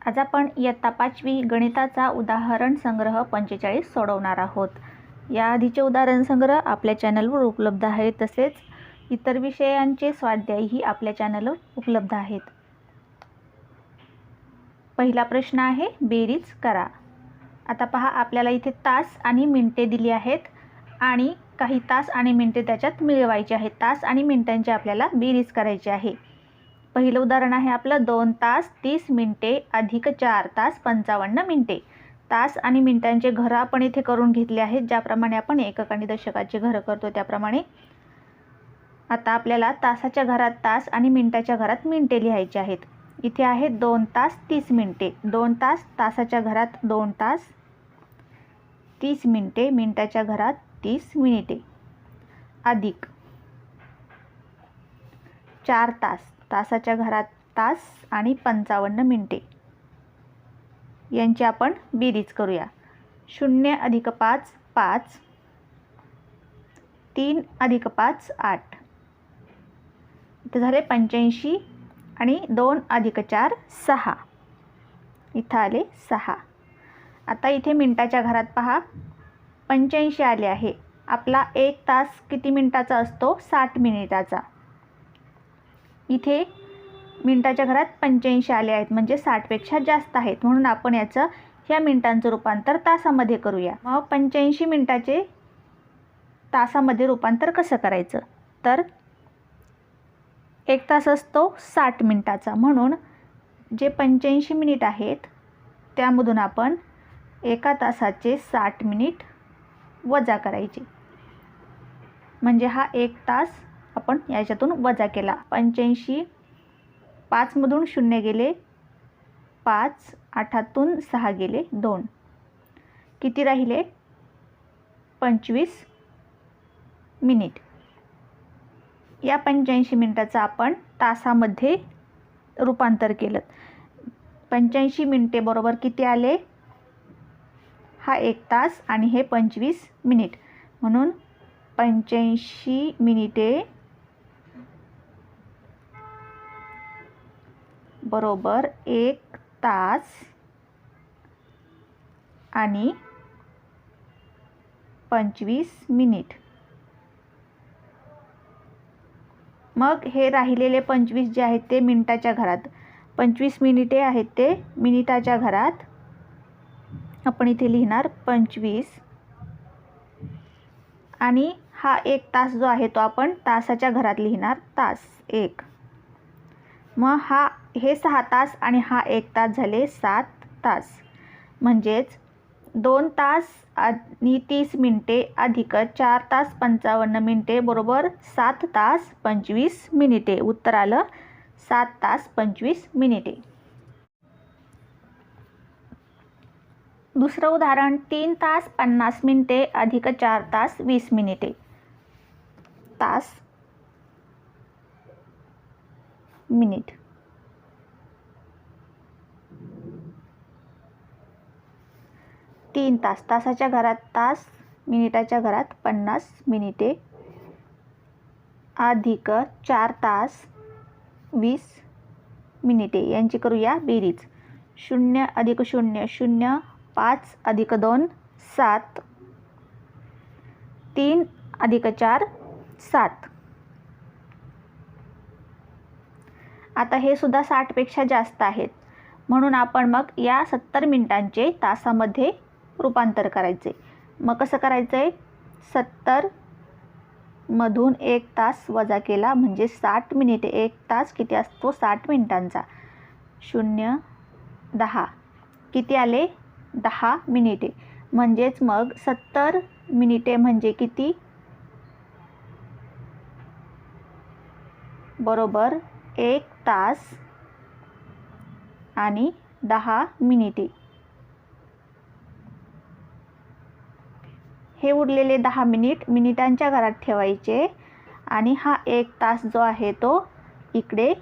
आज आपण इयत्ता 5वी गणिताचा उदाहरण संग्रह 45 सोडवणार आहोत। या आधीचे उदाहरण संग्रह आपल्या चॅनलवर उपलब्ध आहेत, तसेच इतर विषयांचे स्वाध्यायही आपल्या चॅनलवर उपलब्ध आहेत। पहिला प्रश्न आहे, बेरीज करा। आता पहा, आपल्याला इथे तास आणि मिनिटे दिली आहेत आणि काही तास आणि मिनिटे त्याच्यात मिळवायचे आहेत। तास आणि मिनिटांची आपल्याला बेरीज करायची आहे। पहिलं उदाहरण आहे आपलं 2 तास 30 मिनिटे अधिक 4 तास 55 मिनिटे। तास आणि मिनिटांचे घर आपण इथे करून घेतले आहेत, ज्याप्रमाणे आपण एकक आणि दशकाचे घर करतो त्याप्रमाणे। आता आपल्याला तासाच्या घरात तास आणि मिनिटाच्या घरात मिनिटे लिहायचे आहेत। इथे आहे 2 तास 30 मिनिटे। 2 तास तासाच्या घरात 2 तास, 30 मिनिटे मिनिटाच्या घरात 30 मिनिटे, अधिक 4 तास तासाच्या घरात तास आणि 55 मिनिटे यांची आपण बेरीज करूया। 0 अधिक 5 5, 3 अधिक 5 8, इथे झाले 85 आणि 2 अधिक 4 6, इथं आले 6। आता इथे मिनिटाच्या घरात पहा 85 आले आहे। आपला 1 तास किती मिनिटाचा असतो? 60 मिनिटाचा। इथे मिनिटाच्या घरात 85 आले आहेत, म्हणजे 60 पेक्षा जास्त आहेत, म्हणून आपण याचं ह्या मिनिटांचं रूपांतर तासामध्ये करूया। मग 85 मिनिटाचे तासामध्ये रूपांतर कसं करायचं? तर 1 तास असतो 60 मिनिटाचा, म्हणून जे 85 मिनिट आहेत त्यामधून आपण एका तासाचे 60 मिनिट वजा करायचे, म्हणजे हा 1 तास आपण याच्यातून वजा केला। 85, 5 मधून 0 गेले 5, 8तून 6 गेले 2, किती राहिले? 25 मिनिट। या 85 मिनिटाचं आपण तासामध्ये रूपांतर केलं। 85 मिनिटे बरोबर किती आले? हा 1 तास आणि हे 25 मिनिट, म्हणून 85 मिनिटे बरोबर 1 तास आणि 25 मिनिट। मग हे राहिलेले 25 जे आहेत ते मिनिटाच्या घरात, 25 मिनिटे आहेत ते मिनिटाच्या घरात आपण इथे लिहिणार 25, आणि हा 1 तास जो आहे तो आपण तासाच्या घरात लिहिणार तास 1। मग हे 6 तास आणि हा 1 तास झाले 7 तास, म्हणजेच 2 तास आणि 30 मिनिटे अधिक 4 तास 55 मिनिटे बरोबर 7 तास 25 मिनिटे। उत्तर आलं 7 तास 25 मिनिटे। दुसरं उदाहरण 3 तास 50 मिनिटे अधिक 4 तास 20 मिनिटे। तास, मिनिट। तीन तास तासाच्या घरात तास, मिनिटाच्या घरात 50 मिनिटे, अधिक 4 तास 20 मिनिटे यांची करूया बेरीज। 0 अधिक 0 0, 5 अधिक 2 7, 3 अधिक 4 7। आता हे सुद्धा 60 पेक्षा जास्त आहेत, म्हणून आपण मग या 70 मिनिटांचे तासामध्ये रूपांतर करायचे। मग कसं करायचंय? 70 मधून 1 तास वजा केला म्हणजे 60 मिनिटे। 1 तास किती असतो? 60 मिनिटांचा। 0 10, किती आले? 10 मिनिटे। म्हणजेच मग 70 मिनिटे म्हणजे किती? बरोबर 1 तास आणि 10 मिनिटे। हे उरलेले 10 मिनिट मिनिटांच्या घरात ठेवायचे आणि हा 1 तास जो आहे तो इकडे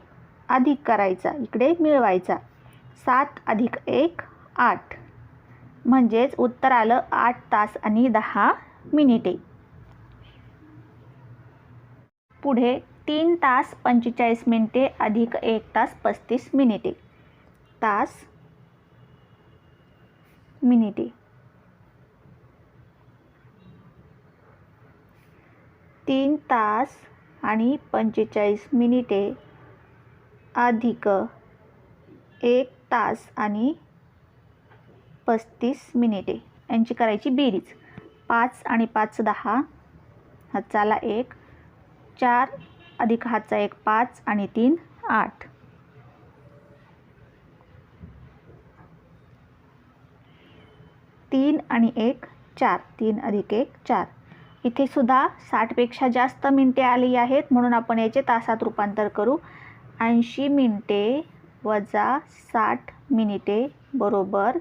अधिक करायचा, इकडे मिळवायचा। 7 अधिक 1 8, म्हणजेच उत्तर आलं 8 तास आणि 10 मिनिटे। पुढे 3 तास 45 मिनिटे अधिक 1 तास 35 मिनिटे। तास, मिनिटे. 3 तास आणि 45 मिनिटे अधिक 1 तास आणि 35 मिनिटे यांची करायची बेरीज. 5 आणि 5 10, हातचा आला 1, 4 अधिक हातचा 1 5 आणि 3 8. 3 आणि 1 4, 3 अधिक 1 4. इथे सुद्धा 60पेक्षा जास्त मिनिटे आली आहेत म्हणून आपण याचे तासात रूपांतर करू. 80 मिनिटे वजा 60 मिनिटे बरोबर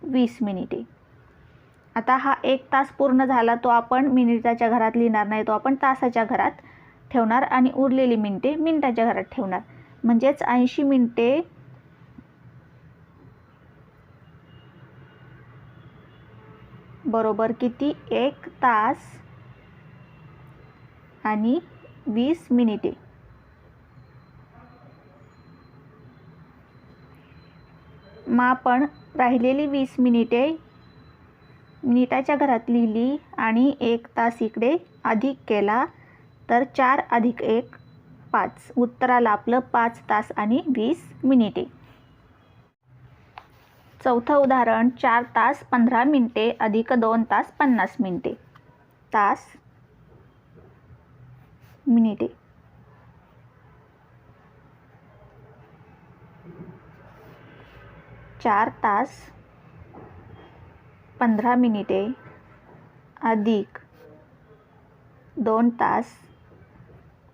20 मिनिटे. आता हा 1 तास पूर्ण झाला, तो आपण मिनिटाच्या घरात लिहिणार नाही, तो आपण तासाच्या घरात ठेवणार आणि उरलेली मिनिटे मिनिटाच्या घरात ठेवणार. म्हणजेच 80 मिनिटे बरोबर किती? 1 तास आणि 20 मिनिटे. मग आपण राहिलेली 20 मिनिटे मिनिटाच्या घरात लिहिली आणि 1 तास इकडे अधिक केला तर 4 अधिक 1 5. उत्तर आलं आपलं 5 तास आणि 20 मिनिटे. चौथं उदाहरण, 4 तास 15 मिनिटे अधिक 2 तास 50 मिनिटे. तास मिनिटे. 4 तास 15 मिनिटे अधिक 2 तास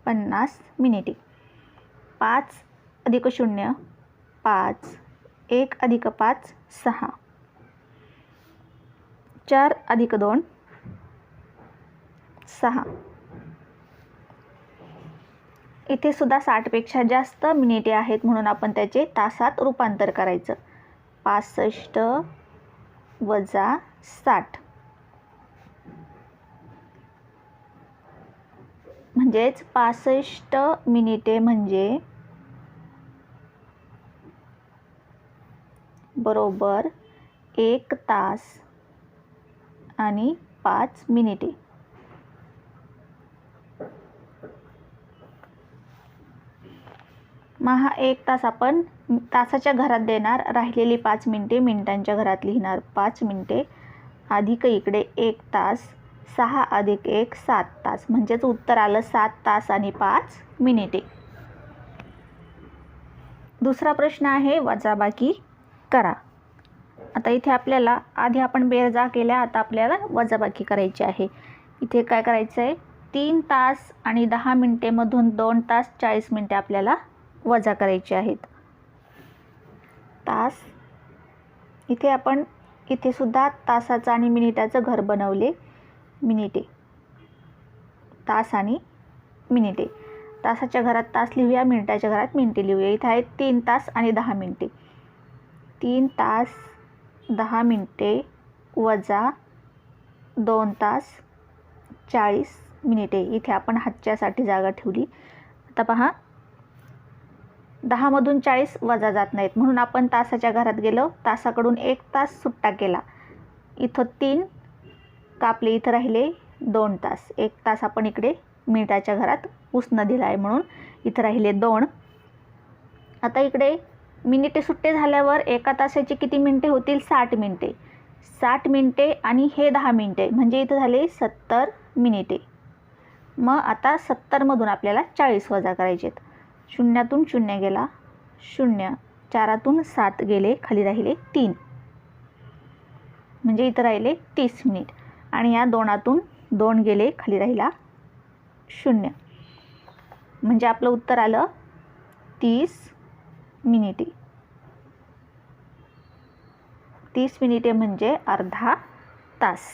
50 मिनिटे. 5 अधिक 0 5, 1 अधिक 5 6, 4 अधिक 2 6. इथे सुद्धा 60पेक्षा जास्त मिनिटे आहेत म्हणून आपण त्याचे तासात रूपांतर करायचं. 65 वजा 60 म्हणजेच 65 मिनिटे म्हणजे बरोबर 1 तास आणि 5 मिनिटे. मग हा 1 तास आपण तासाच्या घरात देणार, राहिलेली 5 मिनिटे मिनिटांच्या घरात लिहिणार. 5 मिनिटे अधिक इकडे 1 तास, 6 अधिक 1 7 तास. म्हणजेच उत्तर आलं 7 तास आणि 5 मिनिटे. दुसरा प्रश्न आहे वजाबाकी करा. आता इथे आपल्याला आधी आपण बेरजा केल्या, आता आपल्याला वजाबाकी करायची आहे. इथे काय करायचं आहे? 3 तास आणि 10 मिनिटे मधून 2 तास 40 मिनिटे आपल्याला वजा करायचे आहेत. तास इथे आपण इथे सुद्धा तासाचं आणि मिनिटाचं घर बनवले. मिनिटे, तास आणि मिनिटे. तासाच्या घरात तास लिहूया, मिनिटाच्या घरात मिनिटे लिहूया. इथे आहेत 3 तास आणि 10 मिनिटे. 3 तास 10 मिनिटे वजा 2 तास 40 मिनिटे. इथे आपण हातच्यासाठी जागा ठेवली. आता पहा, 10 मधून 40 वजा जात नाहीत म्हणून आपण तासाच्या घरात गेलो, तासाकडून 1 तास सुट्टा केला. इथं 3 कापले, इथं राहिले 2 तास. 1 तास आपण इकडे मिनिटाच्या घरात उसनं दिला आहे म्हणून इथं राहिले 2. आता इकडे मिनिटे सुट्टे झाल्यावर एका तासाची किती मिनिटे होतील? 60 मिनिटे. 60 मिनिटे आणि हे 10 मिनिटे म्हणजे इथं झाले 70 मिनिटे. मग आता 70मधून आपल्याला 40 वजा करायचे आहेत. 0तून 0 गेला 0, 4तून 7 गेले, खाली राहिले 3 म्हणजे इथं राहिले 30 मिनिट. आणि या 2तून 2 गेले, खाली राहिला 0 म्हणजे आपलं उत्तर आलं 30 मिनिटे. 30 मिनिटे म्हणजे अर्धा तास.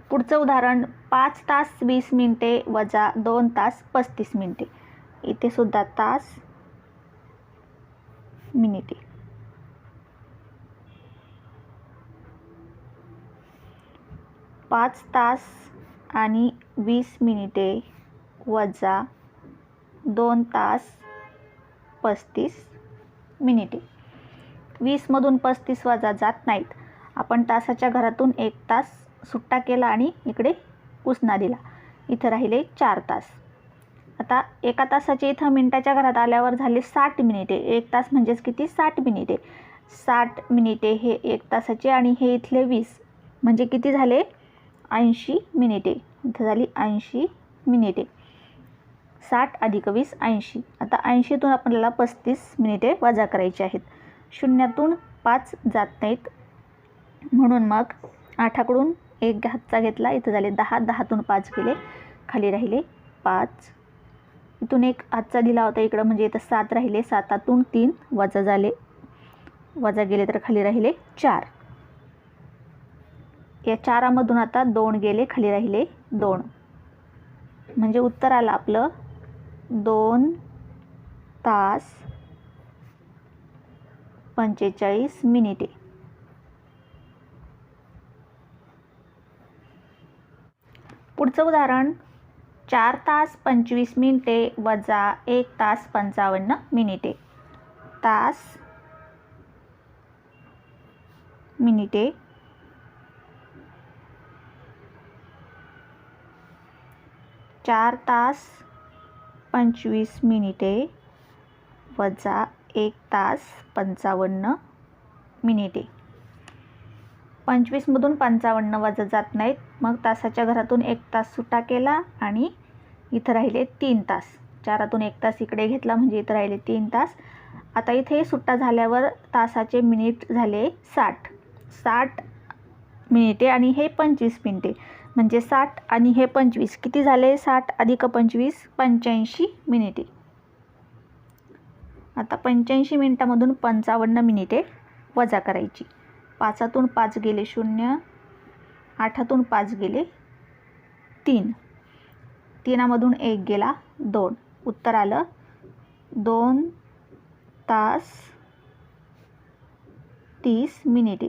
पुढचं उदाहरण, 5 तास 20 मिनिटे वजा 2 तास 35 मिनिटे. इथे सुद्धा तास मिनिटे. 5 तास आणि 20 मिनिटे वजा 2 तास 35 मिनिटे. 20मधून 35 वजा जात नाहीत. आपण तासाच्या घरातून 1 तास सुट्टा केला आणि इकडे उसना दिला. इथं राहिले 4 तास. आता एका तासाचे इथं मिनिटाच्या घरात आल्यावर झाले 60 मिनिटे. 1 तास म्हणजेच किती? 60 मिनिटे. 60 मिनिटे हे 1 तासाचे आणि हे इथले 20 म्हणजे किती झाले? 80 मिनिटे. इथं झाली 80 मिनिटे. 60 अधिक 20 80. आता 80तून आपल्याला 35 मिनिटे वजा करायची आहेत. 0तून 5 जात नाहीत म्हणून मग 8कडून 1 हातचा घेतला. इथं झाले 10. 10तून 5 गेले, खाली राहिले 5. इथून 1 हातचा दिला होता इकडं म्हणजे इथं 7 राहिले. 7तून 3 वजा गेले तर खाली राहिले 4. या 4मधून आता 2 गेले, खाली राहिले 2. म्हणजे उत्तर आलं आपलं 2 तास 45 मिनिटे. पुढचं उदाहरण 4 तास 25 मिनिटे वजा 1 तास 55 मिनिटे. तास, मिनिटे, 4 तास 25 मिनिटे वजा 1 तास 55 मिनिटे. 25मधून 55 वजा जात नाहीत. मग तासाच्या घरातून 1 तास सुट्टा केला आणि इथं राहिले 3 तास. 4तून 1 तास इकडे घेतला म्हणजे इथं राहिले 3 तास. आता इथे सुट्टा झाल्यावर तासाचे मिनिट झाले 60. 60 मिनिटे आणि हे 25 मिनिटे म्हणजे 60 आणि हे 25 किती झाले? 60 अधिक 25 85 मिनिटे. आता 85 मिनिटामधून 55 मिनिटे वजा करायची. 5तून 5 गेले 0. 8तून 5 गेले 3. 3मधून 1 गेला 2. उत्तर आलं 2 तास 30 मिनिटे.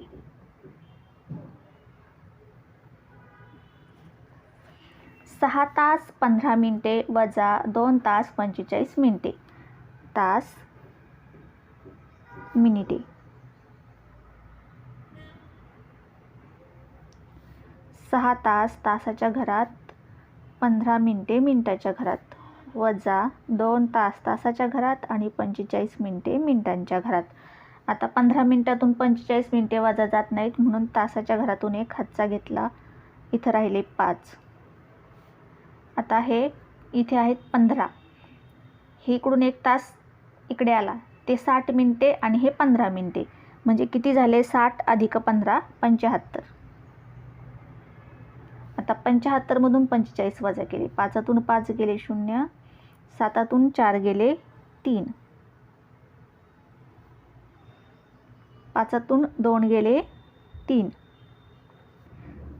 सहा तास 15 मिनिटे वजा 2 तास 45 मिनिटे. तास, मिनिटे, 6 तास तासाच्या घरात, 15 मिनिटे मिनिटाच्या घरात, वजा 2 तास तासाच्या घरात आणि 45 मिनिटे मिनिटांच्या घरात. आता 15 मिनिटातून 45 मिनिटे वजा जात नाहीत म्हणून तासाच्या घरातून 1 हातचा घेतला. इथं राहिले 5. आता हे इथे आहेत 15. हे इकडून 1 तास इकडे आला ते 60 मिनिटे आणि हे 15 मिनिटे म्हणजे किती झाले? 60 अधिक 15 75. आता 75मधून 45 वजा केले. 5तून 5 गेले 0. 7तून 4 गेले 3. 5तून 2 गेले 3.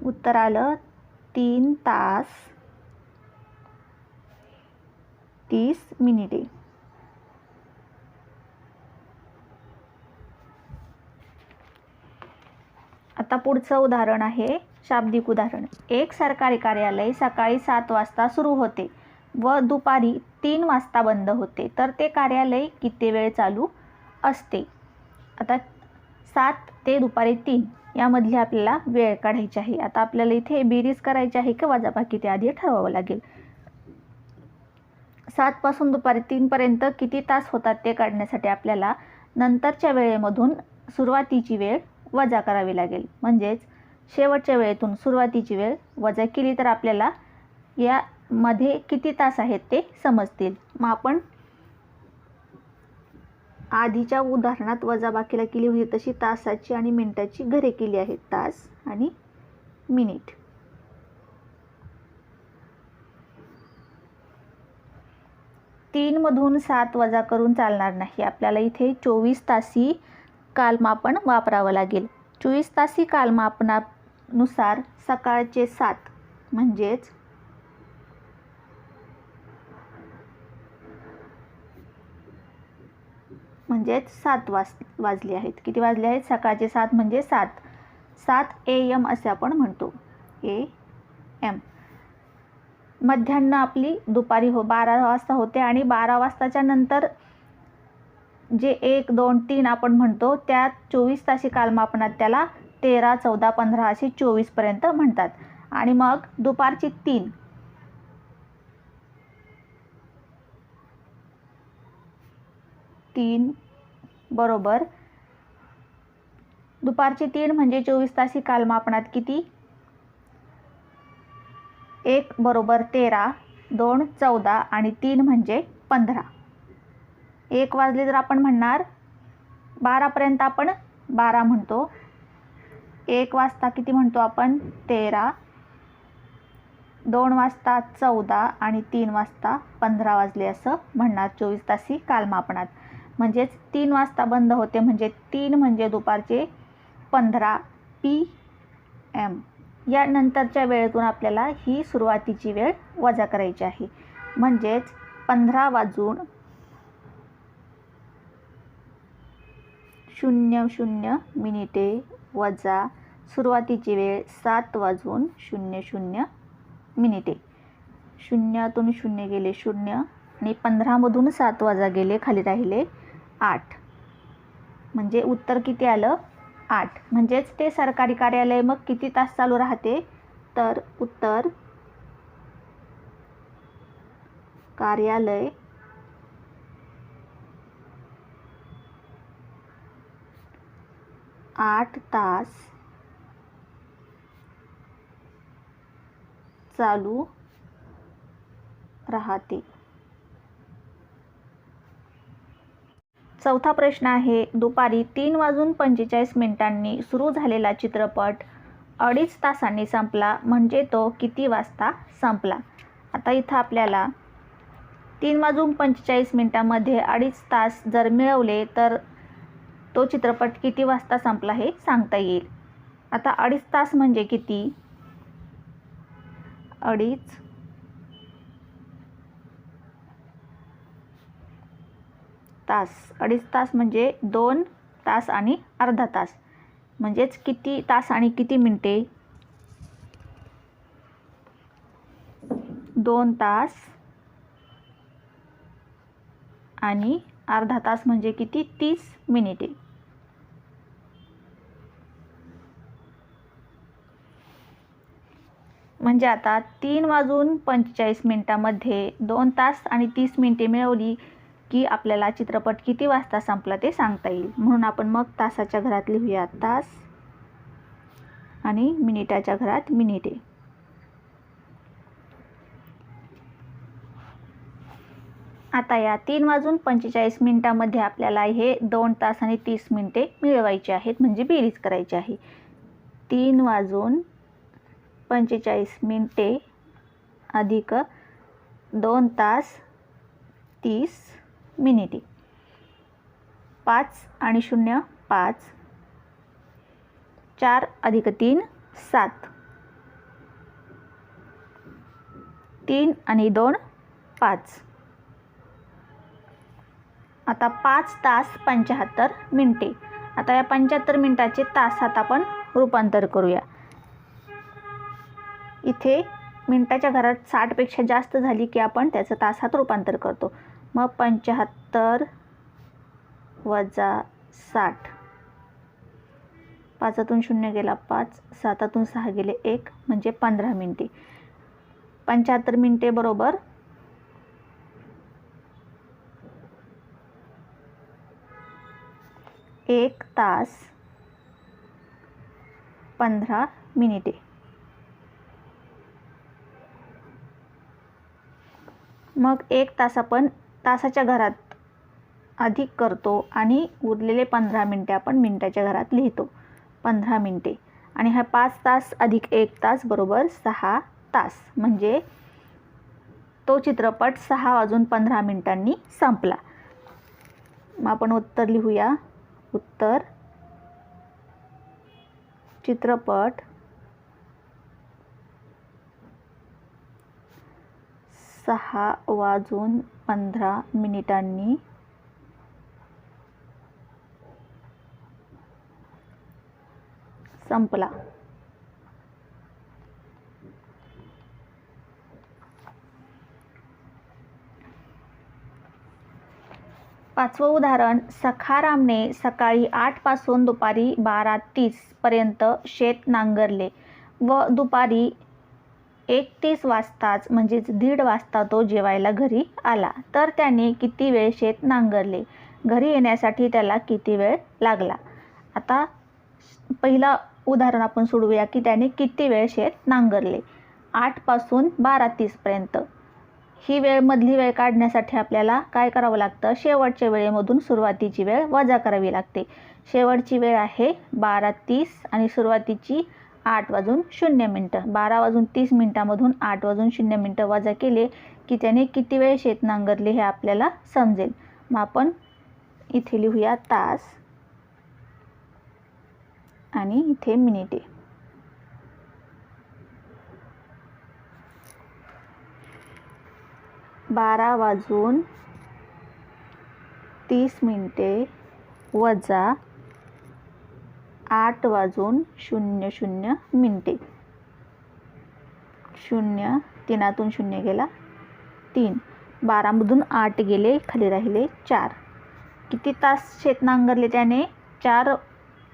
उत्तर आलं 3 तास 30 मिनिटे. आता पुढचं उदाहरण आहे शाब्दिक उदाहरण. एक सरकारी कार्यालय सकाळी 7 वाजता सुरू होते व दुपारी 3 वाजता बंद होते, तर ते कार्यालय किती वेळ चालू असते? आता 7 ते दुपारी 3 यामधली आपल्याला वेळ काढायची आहे. आता आपल्याला इथे बेरीज करायची आहे की वजाबाकी ते आधी ठरवावं लागेल. 7 पासून दुपारी 3 पर्यंत किती तास होतात ते काढण्यासाठी आपल्याला नंतरच्या वेळेमधून सुरुवातीची वेळ वजा करावी लागेल. म्हणजेच शेवटच्या वेळेतून सुरुवातीची वेळ वजा केली तर आपल्याला यामध्ये किती तास आहेत ते समजतील. मग आपण आधीच्या उदाहरणात वजाबाकीला केली होती तशी तासाची आणि मिनिटाची घरे केली आहेत. तास आणि मिनिट. तीन मधून 7 वजा करून चालणार नाही. आपल्याला इथे 24 तासी कालमापन वापरावं लागेल. 24 तासी कालमापनानुसार सकाळचे 7 म्हणजेच म्हणजेच 7 वाजले आहेत. किती वाजले आहेत? सकाळचे 7 म्हणजे 7 AM असे आपण म्हणतो. AM. मध्यान्ह आपली दुपारी 12 वाजता होते आणि 12 वाजताच्या नंतर जे 1, 2, 3 आपण म्हणतो त्या 24 तासी कालमापनात त्याला 13, 14, 15 असे 24पर्यंत म्हणतात. आणि मग दुपारची 3 बरोबर दुपारची 3 म्हणजे 24 तासी कालमापनात किती? 1 बरोबर 13, 2 14 आणि 3 म्हणजे 15. 1 वाजले तर आपण म्हणणार 12पर्यंत आपण 12 म्हणतो. 1 वाजता किती म्हणतो आपण? 13. 2 वाजता 14 आणि 3 वाजता 15 वाजले असं म्हणणार 24 तासी कालमापनात. म्हणजेच 3 वाजता बंद होते म्हणजे 3 म्हणजे दुपारचे 15 PM. या नंतरच्या वेळेतून आपल्याला ही सुरुवातीची वेळ वजा करायची आहे. म्हणजेच 15 वाजून 00 मिनिटे वजा सुरुवातीची वेळ 7 वाजून 00 मिनिटे. 0तून 0 गेले 0 आणि 15मधून 7 वजा गेले खाली राहिले 8. म्हणजे उत्तर किती आलं? 8. म्हणजेच ते सरकारी कार्यालय मग किती तास चालू राहते? तर उत्तर कार्यालय 8 तास चालू राहते. चौथा प्रश्न आहे, दुपारी 3 वाजून 45 मिनिटांनी सुरू झालेला चित्रपट 2.5 तासांनी संपला म्हणजे तो किती वाजता संपला? आता इथं आपल्याला 3 वाजून 45 मिनिटांमध्ये 2.5 तास जर मिळवले तर तो चित्रपट किती वाजता संपला हे सांगता येईल. आता 2.5 तास म्हणजे किती? 2.5 तास. 2.5 तास म्हणजे 2 तास आणि अर्धा तास. म्हणजेच किती तास आणि किती मिनिटे? 2 तास आणि अर्धा तास म्हणजे किती? 30 मिनिटे. म्हणजे आता 3 वाजून 45 मिनिटांमध्ये 2 तास आणि 30 मिनिटे मिळवली की आपल्याला चित्रपट किती वाजता संपला ते सांगता येईल. म्हणून आपण मग तासाच्या घरात लिहूया तास आणि मिनिटाच्या घरात मिनिटे. आता या 3 वाजून 45 मिनिटांमध्ये आपल्याला हे 2 तास आणि 30 मिनिटे मिळवायचे आहेत म्हणजे बेरीज करायची आहे. 3 वाजून 45 मिनिटे अधिक 2 तास 30 मिनिटे. 5 आणि 0 5. 4 अधिक 3 7. 3 आणि 2 5. आता 5 तास 75 मिनिटे. आता या 75 मिनिटाचे तासात आपण रूपांतर करूया. इथे मिनिटाच्या घरात 60पेक्षा जास्त झाली की आपण त्याचं तासात रूपांतर करतो. मग 75 वजा 60. 5तून 0 गेला 5, 7तून 6 गेले 1 म्हणजे 15 मिनिटे. 75 मिनिटे बरोबर 1 तास 15 मिनिटे. मग 1 तास आपण तासाच्या घरात अधिक करतो आणि उरलेले 15 मिनिटे आपण मिनिटाच्या घरात लिहितो. 15 मिनिटे आणि हा 5 तास अधिक 1 तास बरोबर 6 तास. म्हणजे तो चित्रपट 6 वाजून 15 मिनिटांनी संपला. मग आपण उत्तर लिहूया. उत्तर चित्रपट 6 वाजून 15 मिनिटांनी संपला. पाचवं उदाहरण, सखारामने सकाळी 8 पासून दुपारी 12:30 पर्यंत शेत नांगरले व दुपारी 1:30 वाजताच म्हणजेच 1:30 वाजता तो जेवायला घरी आला, तर त्याने किती वेळ शेत नांगरले? घरी येण्यासाठी त्याला किती वेळ लागला? आता पहिला उदाहरण आपण सोडवूया की त्याने किती वेळ शेत नांगरले. 8 पासून 12:30 पर्यंत ही वेळ, मधली वेळ काढण्यासाठी आपल्याला काय करावं लागतं? शेवटच्या वेळेमधून सुरुवातीची वेळ वजा करावी लागते. शेवटची वेळ आहे 12:30 आणि सुरुवातीची 8:00 12:30 8:00 वजा केले की त्याने किती वेळ शेत नांगरले हे आपल्याला समजेल. मग आपण इथे लिहूया तास आणि इथे मिनिटे. 12:30 वजा 8:00 0 3 0 गेला 3, 12मधून 8 गेले, खाली राहिले 4. किती तास शेत नांगरले त्याने? 4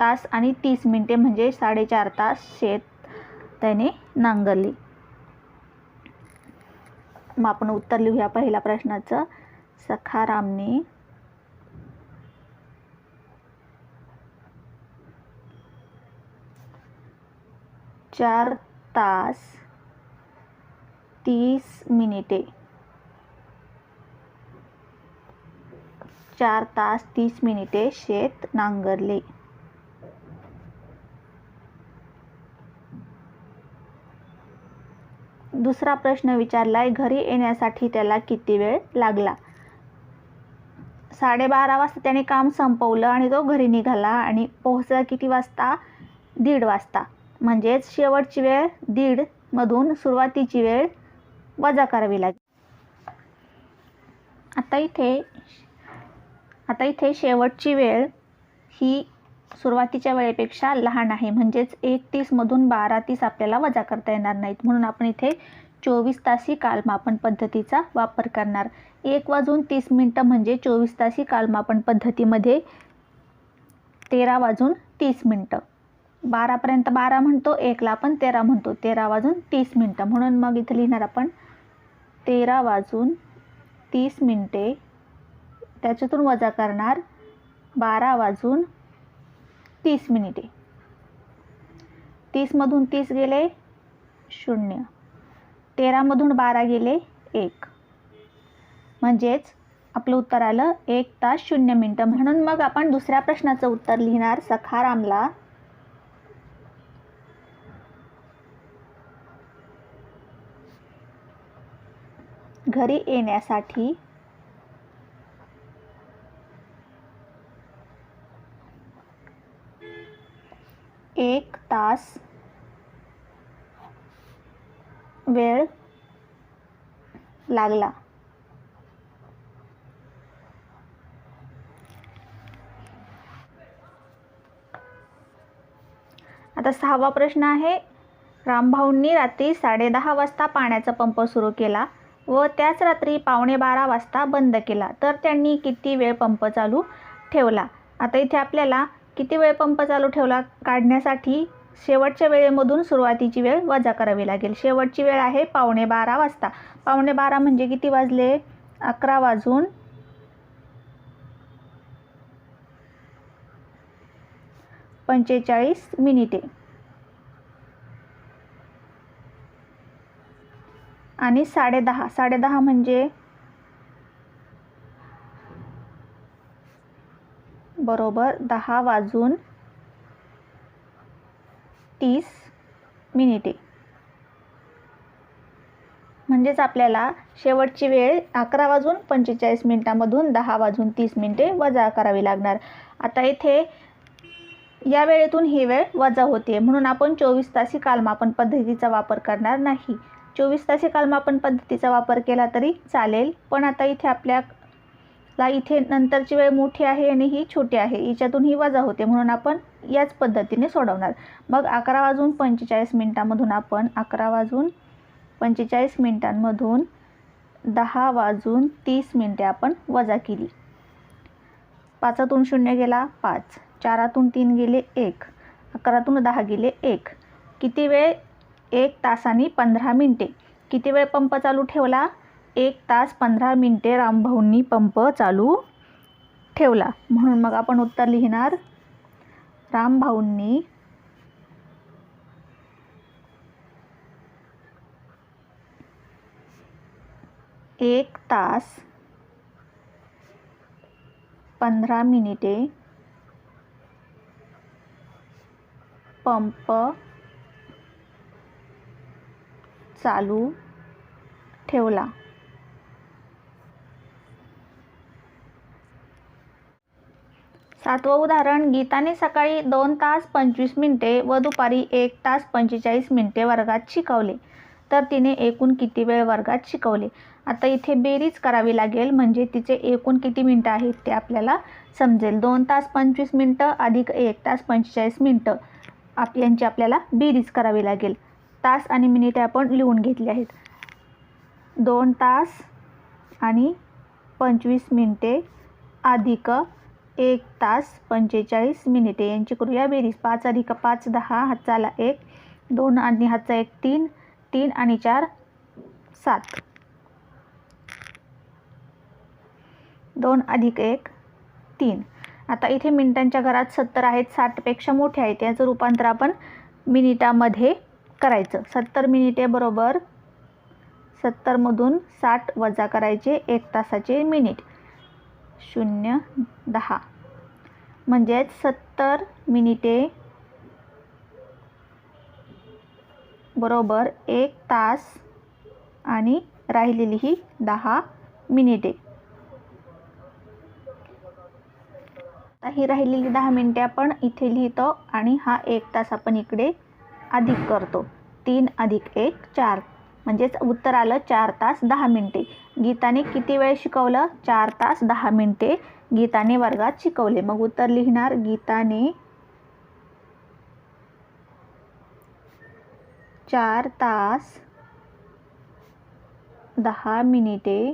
तास आणि 30 मिनिटे म्हणजे 4.5 तास शेत त्याने नांगरली. मग आपण उत्तर लिहूया पहिल्या प्रश्नाचं. सखारामने 4 तास 30 मिनिटे 4 तास 30 मिनिटे शेत नांगरले. दुसरा प्रश्न विचारलाय, घरी येण्यासाठी त्याला किती वेळ लागला? 12:30 वाजता त्याने काम संपवलं आणि तो घरी निघाला आणि पोहोचला किती वाजता? 1:30 वाजता. म्हणजेच शेवटची वेळ 1:30 मधून सुरुवातीची वेळ वजा करावी लागेल. आता इथे शेवटची वेळ ही सुरुवातीच्या वेळेपेक्षा लहान आहे, म्हणजेच 1:30 मधून 12:30 आपल्याला वजा करता येणार नाहीत, म्हणून आपण इथे 24 तासी कालमापन पद्धतीचा वापर करणार. 1:30 म्हणजे 24 तासी कालमापन पद्धतीमध्ये 13:30. 12पर्यंत 12 म्हणतो, 1ला आपण 13 म्हणतो, 13:30. म्हणून मग इथे लिहिणार आपण 13:30. त्याच्यातून वजा करणार 12:30. 30मधून 30 गेले 0, 13मधून 12 गेले 1, म्हणजेच आपलं उत्तर आलं 1 तास 0 मिनिटं. म्हणून मग आपण दुसऱ्या प्रश्नाचं उत्तर लिहिणार. सखारामला घरी येण्यासाठी 1 तास वेळ लागला. आता 6वा प्रश्न आहे, रामभाऊंनी रात्री 10:30 वाजता पाण्याचा पंप सुरू केला व त्याच रात्री 11:15 वाजता बंद केला, तर त्यांनी किती वेळ पंप चालू ठेवला? आता इथे आपल्याला किती वेळ पंप चालू ठेवला काढण्यासाठी शेवटच्या वेळेमधून सुरुवातीची वेळ वजा करावी लागेल. शेवटची वेळ आहे 11:15 वाजता. 11:15 म्हणजे किती वाजले? 11:45 आणि 10:30 म्हणजे बरोबर 10:30. म्हणजेच आपल्याला शेवटची वेळ 11:45 मधून 10:30 वजा करावी लागणार. आता इथे या वेळेतून ही वेळ वजा होते, म्हणून आपण 24 तासी कालमापन पद्धतीचा वापर करणार नाही. 24 तासी कालमापन पद्धतीचा वापर केला तरी चालेल, पण आता इथे आपल्याला इथे नंतरची वेळ मोठी आहे आणि ही छोटी आहे, याच्यातून ही वजा होते, म्हणून आपण याच पद्धतीने सोडवणार. मग 11:45 आपण 11:45 10:30 आपण वजा केली. 5तून 0 गेला 5, 4तून 3 गेले 1, 11तून 10 गेले 1. किती वेळ? 1 तासांनी 15 मिनिटे. किती वेळ पंप चालू ठेवला? 1 तास 15 मिनिटे रामभाऊंनी पंप चालू ठेवला. म्हणून मग आपण उत्तर लिहिणार रामभाऊंनी 1 तास 15 मिनिटे पंप चालू ठेवला. सातवं उदाहरण, गीताने सकाळी 2 तास 25 मिनिटे व दुपारी 1 तास 45 मिनिटे वर्गात शिकवले, तर तिने एकूण किती वेळ वर्गात शिकवले? आता इथे बेरीज करावी लागेल, म्हणजे तिचे एकूण किती मिनटं आहेत ते आपल्याला समजेल. 2 तास 25 मिनटं अधिक 1 तास 45 मिनटं यांची आपल्याला बेरीज करावी लागेल. तास आणि मिनिटे आपण लिहून घेतले आहेत. 2 तास आणि 25 मिनिटे अधिक 1 तास 45 मिनिटे यांची करूया बेरीज. 5 अधिक 5 10, हातचा आला 1, 2 आणि हातचा 1 3, 3 आणि 4 7, 2 अधिक 1 3. आता इथे मिनिटांच्या घरात 70 आहेत, 60पेक्षा मोठे आहेत. याचं रूपांतर आपण मिनिटामध्ये करायचं. 70 मिनिटे बरोबर 70मधून 60 वजा करायचे 1 तासाचे मिनिट, 0 10, म्हणजेच 70 मिनिटे बरोबर 1 तास आणि राहिलेली ही 10 मिनिटे. ही राहिलेली 10 मिनिटे आपण इथे लिहितो आणि हा 1 तास आपण इकडे अधिक करतो. 3 अधिक 1 4, म्हणजेच उत्तर आलं 4 तास 10 मिनिटे. गीताने किती वेळ शिकवलं? 4 तास 10 मिनिटे गीताने वर्गात शिकवले. मग उत्तर लिहिणार गीताने 4 तास 10 मिनिटे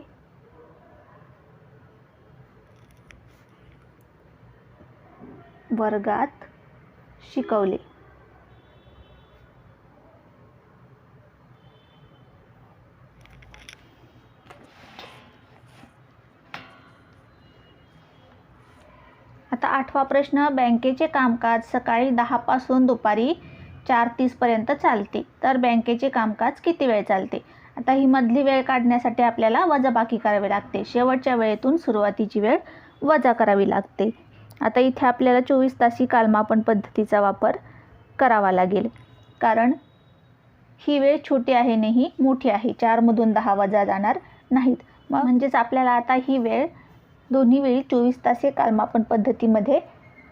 वर्गात शिकवले. आता 8वा प्रश्न, बँकेचे कामकाज सकाळी 10 पासून दुपारी 4:30 पर्यंत चालते, तर बँकेचे कामकाज किती वेळ चालते? आता ही मधली वेळ काढण्यासाठी आपल्याला वजाबाकी करावी लागते. शेवटच्या वेळेतून सुरुवातीची वेळ वजा करावी लागते. आता इथे आपल्याला 24 तासी कालमापन पद्धतीचा वापर करावा लागेल, कारण ही वेळ छोटी आहे नाही मोठी आहे. 4मधून 10 वजा जाणार नाहीत. म्हणजेच आपल्याला आता ही वेळ दोन्ही वेळी 24 तासी कालमापन पद्धतीमध्ये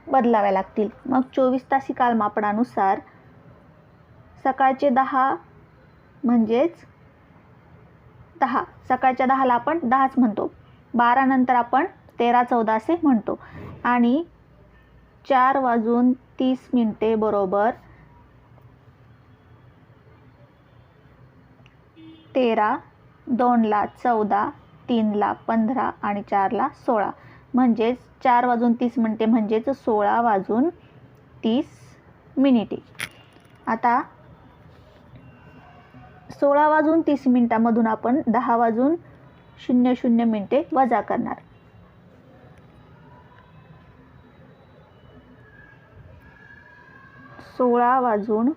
बदलाव्या लागतील. मग 24 तासी कालमापनानुसार सकाळचे 10 म्हणजेच 10, सकाळच्या 10ला आपण 10च म्हणतो. 12 नंतर आपण 13 14 असे म्हणतो. आणि 4 वाजून 30 मिनिटे बरोबर 13, 2ला 14, 3ला 15 आणि 4ला 16, म्हणजेच 4 वाजून 30 मिनिटे म्हणजेच 16 वाजून 30 मिनिटे. आता 16 वाजून 30 मिनिटामधून आपण 10 वाजून 00 मिनिटे वजा करणार. 16 वाजून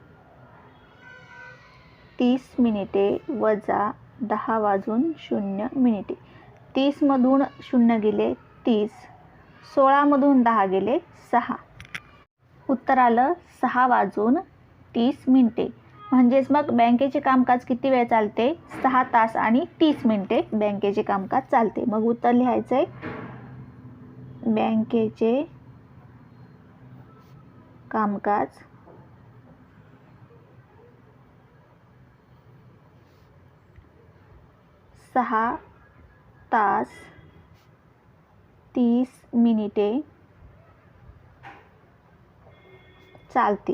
30 मिनिटे वजा 10 वाजून 0 मिनिटे. 30मधून 0 गेले 30, 16मधून 10 गेले 6. उत्तर आलं 6 वाजून 30 मिनिटे. म्हणजेच मग बँकेचे कामकाज किती वेळ चालते? 6 तास आणि 30 मिनिटे बँकेचे कामकाज चालते. मग उत्तर लिहायचं आहे बँकेचे कामकाज 6 तास 30 मिनिटे चालते.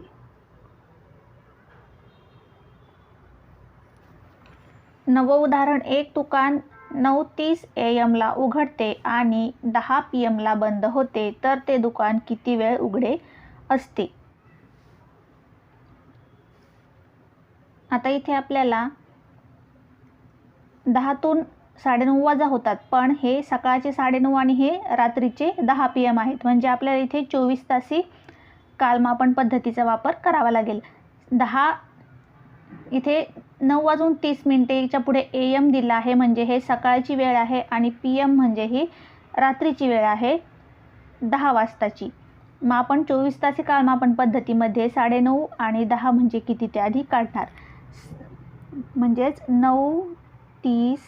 नववं उदाहरण, एक दुकान 9:30 AM ला उघडते आणि 10 PM ला बंद होते तर ते दुकान किती वेळ उघडे असते? आता इथे आपल्याला 10तून 9:30 वाजा होतात, पण हे सकाळचे 9:30 आणि हे रात्रीचे 10 PM आहेत, म्हणजे आपल्याला इथे 24 तासी कालमापन पद्धतीचा वापर करावा लागेल. इथे 9:30 पुढे AM दिला आहे, म्हणजे हे सकाळची वेळ आहे आणि PM म्हणजे ही रात्रीची वेळ आहे 10 वाजताची. मग आपण 24 तासी कालमापन पद्धतीमध्ये 9:30 आणि 10 म्हणजे किती ते आधी काढणार. म्हणजेच 9:30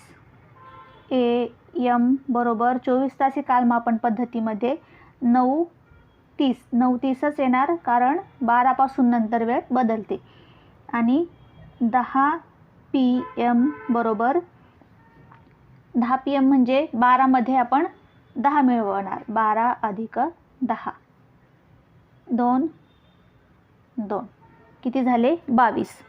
AM बरोबर 24 तासी कालमापन पद्धतीमध्ये 9:30च येणार, कारण 12 पासून नंतर वेळ बदलते. आणि 10 PM बरोबर 10 PM म्हणजे 12 मध्ये आपण 10 मिळवणार. 12 अधिक 10 2 2 किती झाले? 22.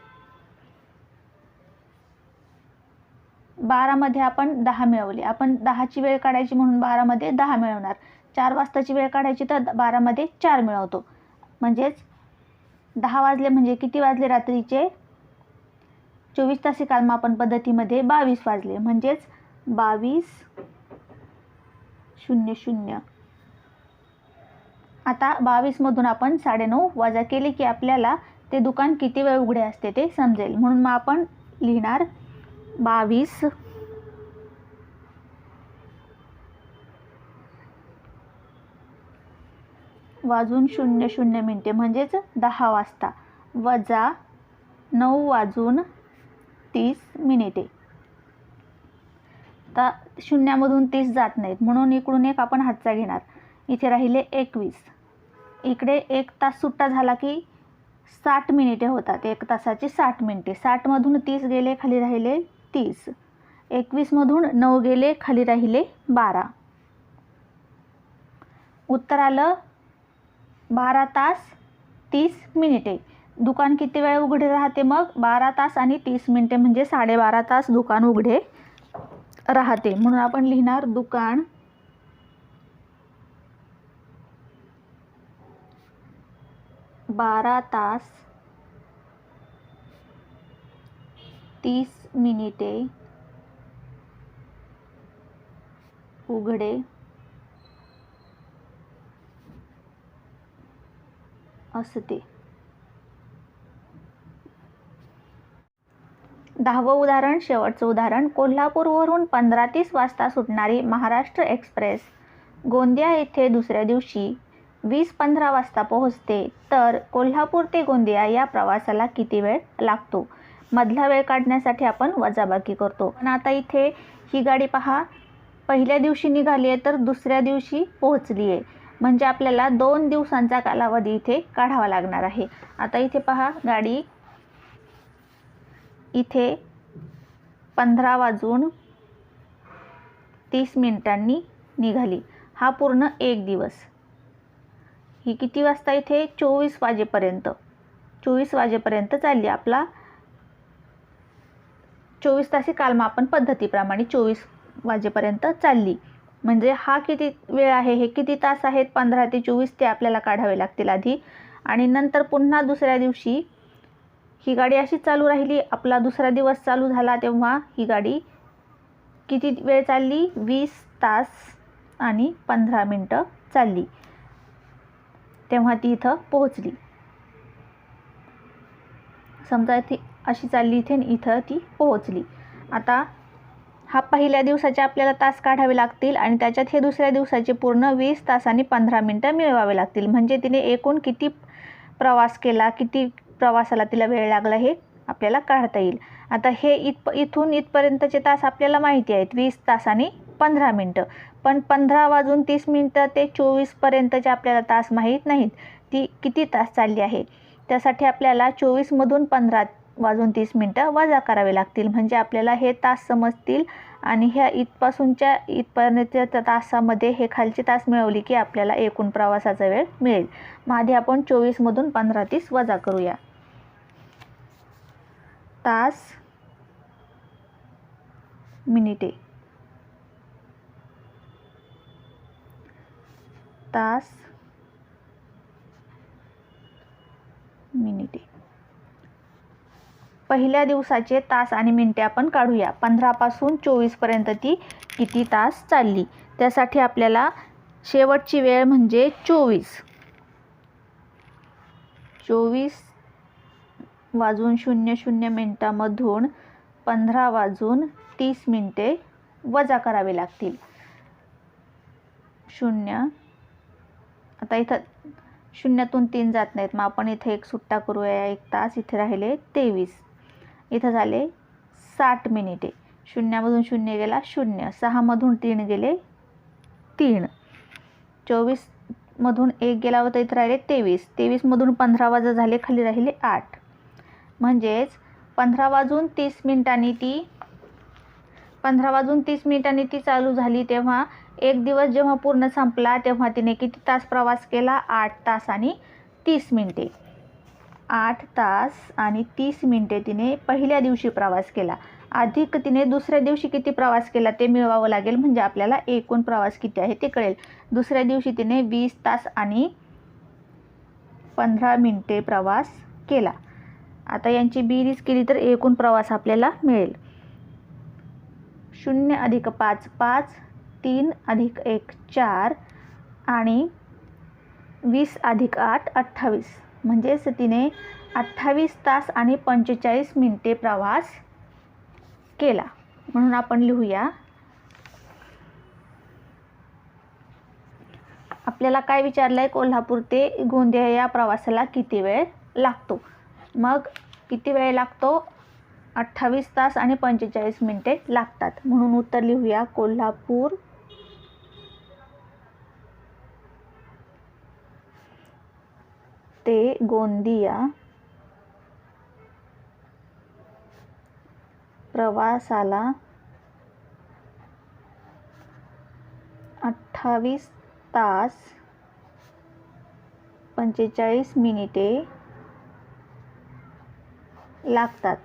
12 मध्ये आपण 10 मिळवले. आपण 10ची वेळ काढायची म्हणून 12 मध्ये 10 मिळवणार. 4 वाजताची वेळ काढायची तर 12 मध्ये 4 मिळवतो. म्हणजेच 10 वाजले म्हणजे किती वाजले रात्रीचे? 24 तासी कालमापन पद्धतीमध्ये 22 वाजले, म्हणजेच 22:00. आता 22 मधून आपण 9:30 वजा केले की आपल्याला ते दुकान किती वेळ उघडे असते ते समजेल. म्हणून मग आपण लिहिणार 22 वाजून 00 मिनिटे म्हणजेच 10 वाजता वजा 9 वाजून 30 मिनिटे. आता शून्यामधून 30 जात नाहीत, म्हणून इकडून एक आपण हातचा घेणार. इथे राहिले 21. इकडे 1 तास सुट्टा झाला की 60 मिनिटे होतात. 1 तासाची 60 मिनिटे. 60 मधून 30 गेले, खाली राहिले 30. 21 मधून 9 गेले, खाली राहिले 12. उत्तर आलं 12 तास 30 मिनिटे. दुकान किती वेळ उघडे राहते? मग 12 तास आणि 30 मिनिटे म्हणजे 12.5 तास दुकान उघडे राहते. म्हणून आपण लिहिणार दुकान 12 तास 30 मिनिटे उघडे असते. 10वं उदाहरण, शेवटचं उदाहरण. कोल्हापूरवरून 15:30 वाजता सुटणारी महाराष्ट्र एक्सप्रेस गोंदिया येथे दुसऱ्या दिवशी 20:15 वाजता पोहोचते, तर कोल्हापूर ते गोंदिया या प्रवासाला किती वेळ लागतो? मधला वेळ काढण्यासाठी आपण वजाबाकी करतो. पण आता इथे ही गाडी पहा, पहिल्या दिवशी निघाली आहे तर दुसऱ्या दिवशी पोहोचली आहे, म्हणजे आपल्याला 2 दिवसांचा कालावधी इथे काढावा लागणार आहे. आता इथे पहा, गाडी इथे 15 वाजून 30 मिनिटांनी निघाली. हा पूर्ण एक दिवस. ही किती वाजता? इथे 24 वाजेपर्यंत चालली. आपला 24 तासी कालमापन पद्धतीप्रमाणे 24 वाजेपर्यंत चालली. म्हणजे हा किती वेळ आहे? हे किती तास आहेत? 15 ते 24 ते आपल्याला काढावे लागतील आधी. आणि नंतर पुन्हा दुसऱ्या दिवशी ही गाडी अशी चालू राहिली. आपला दुसरा दिवस चालू झाला तेव्हा ही गाडी किती वेळ चालली? 20 तास आणि 15 मिनिटं चालली. तेव्हा ती इथं पोहोचली. समजा ती अशी चालली इथे, इथं ती पोहोचली. आता हा पहिल्या दिवसाचे आपल्याला तास काढावे लागतील आणि त्याच्यात हे दुसऱ्या दिवसाचे पूर्ण 20 तास आणि 15 मिनिटं मिळवावे लागतील. म्हणजे तिने एकूण किती प्रवास केला, किती प्रवासाला तिला वेळ लागला हे आपल्याला काढता येईल. आता हे इथून इथपर्यंतचे तास आपल्याला माहिती आहेत, 20 तास आणि 15 मिनिटं. पण 15 वाजून 30 मिनिटं ते 24 पर्यंतचे आपल्याला तास माहीत नाहीत. ती किती तास चालली आहे, त्यासाठी आपल्याला 24 मधून 15 वाजून 30 मिनिटं वजा करावे लागतील. म्हणजे आपल्याला हे तास समजतील आणि ह्या इथपासूनच्या इथपर्यंतच्या तासामध्ये हे खालचे तास मिळवली की आपल्याला एकूण प्रवासाचा वेळ मिळेल. मग आधी आपण 24 मधून 15 30 वजा करूया. तास मिनिटे तास मिनिटे. पहिल्या दिवसाचे तास आणि मिनिटे आपण काढूया. 15 पासून 24 पर्यंत ती किती तास चालली. त्यासाठी आपल्याला शेवटची वेळ म्हणजे 24 वाजून 00 मिनिटामधून 15 वाजून 30 मिनिटे वजा करावे लागतील. 0 आता इथं 0तून 3 जात नाहीत, मग आपण इथे एक सुट्टा करूया. 1 तास, इथे राहिले 23, इथं झाले 60 मिनिटे. 0मधून 0 गेला 0, 6मधून 3 गेले 3, 24मधून 1 गेला होता, इथं राहिले 23, 23मधून 15 वजा झाले, खाली राहिले 8. म्हणजेच 15 वाजून 30 मिनिटांनी ती चालू झाली. तेव्हा एक दिवस जेव्हा पूर्ण संपला तेव्हा तिने किती तास प्रवास केला? 8 तास आणि 30 मिनिटे. 8 तास आणि 30 मिनिटे तिने पहिल्या दिवशी प्रवास केला. अधिक तिने दुसऱ्या दिवशी किती प्रवास केला ते मिळवावं लागेल, म्हणजे आपल्याला एकूण प्रवास किती आहे ते कळेल. दुसऱ्या दिवशी तिने 20 तास आणि 15 मिनिटे प्रवास केला. आता यांची बेरीज केली तर एकूण प्रवास आपल्याला मिळेल. 0 अधिक 5 5, 3 अधिक 1 4 आणि 20 अधिक 8 28. म्हणजेच तिने 28 तास आणि 45 मिनिटे प्रवास केला. म्हणून आपण लिहूया, आपल्याला काय विचारलं आहे, कोल्हापूर ते गोंदिया या प्रवासाला किती वेळ लागतो. मग किती वेळ लागतो? 28 तास आणि 45 मिनिटे लागतात. म्हणून उत्तर लिहूया, कोल्हापूर ते गोंदिया प्रवासाला 28 तास 45 मिनिटे लागतात.